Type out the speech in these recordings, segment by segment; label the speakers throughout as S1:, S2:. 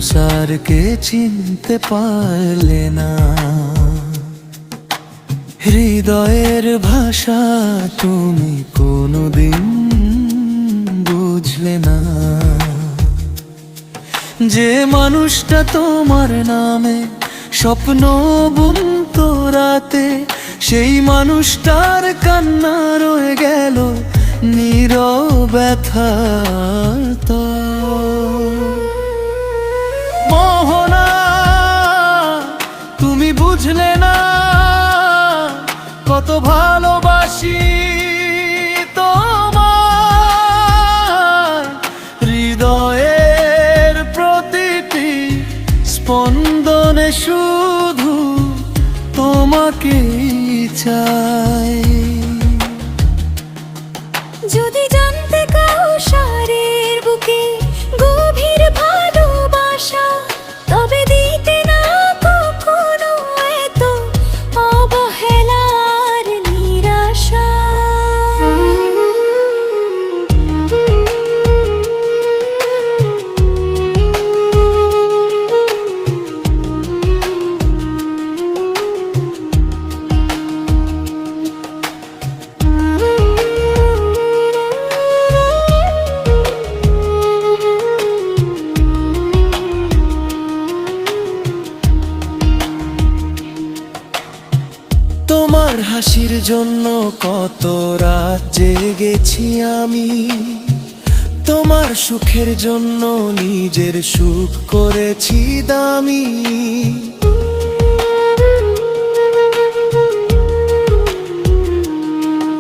S1: কাউসারকে চিনতে পারলে না। হৃদয়ের ভাষা তুমি কোনোদিন বুঝলে না। যে মানুষটা তোমার নামে স্বপ্ন বুনতো রাতে, সেই মানুষটার কান্না রয়ে গেল নীরব ব্যথার্ত। মোহনা, তুমি বুঝলে না কত ভালোবাসি তোমায়। হৃদয়ের প্রতিটি স্পন্দনে শুধু তোমাকেই চাই।
S2: যদি জানতে কাউসারের বুকে গভীর ভালোবাসা, তবে দিতে না কখনো এত অবহেলার নিরাশা।
S1: তোমার হাসির জন্য কত রাত জেগেছি আমি, তোমার সুখের জন্য নিজের সুখ করেছি দামি।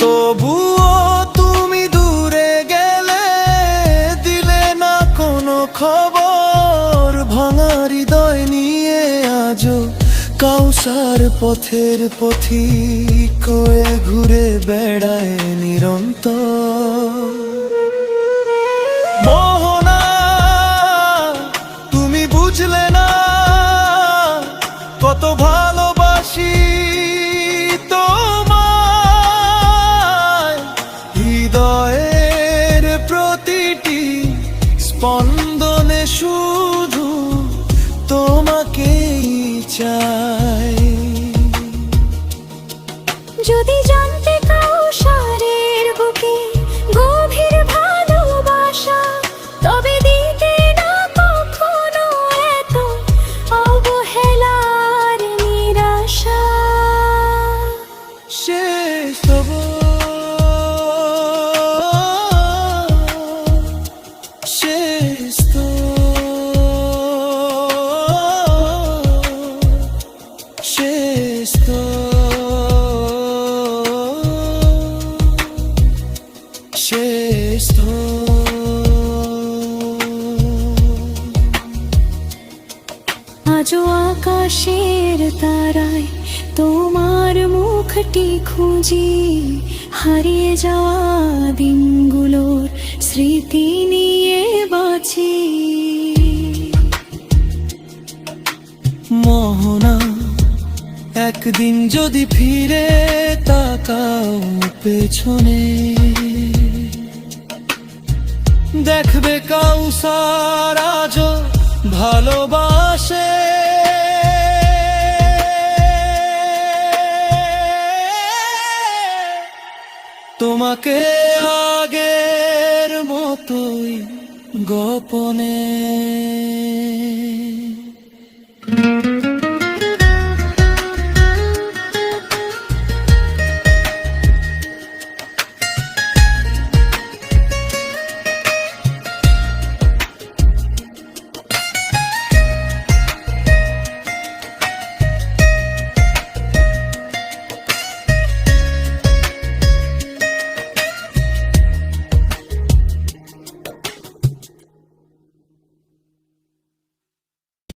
S1: তবুও তুমি দূরে গেলে, দিলে না কোনো খবর। ভাঙা হৃদয় নিয়ে আজও কাউসার পথের পথিক হয়ে ঘুরে বেড়ায় নিরন্তর। মোহনা, তুমি বুঝলে না কত ভালোবাসি তোমায়। হৃদয়ের প্রতিটি স্পন্দনে শুধু তোমাকেই চাই।
S2: যদি জানতে কাউসারের বুকে গভীর ভালোবাসা, তবে দিতে না কখনো এত অবহেলার নিরাশা।
S1: শেষ তব শেষ তো শেষ তো শেষ তো।
S2: আজও আকাশের তারায় তোমার মুখটি খুঁজি, হারিয়ে যাওয়া দিনগুলোর স্মৃতি নিয়ে বাঁচি।
S1: মোহনা, একদিন যদি ফিরে তাকাও পেছনে, দেখবে কাউসার আজও ভালোবাসে। তোমাকে আগের মতোই গোপনে।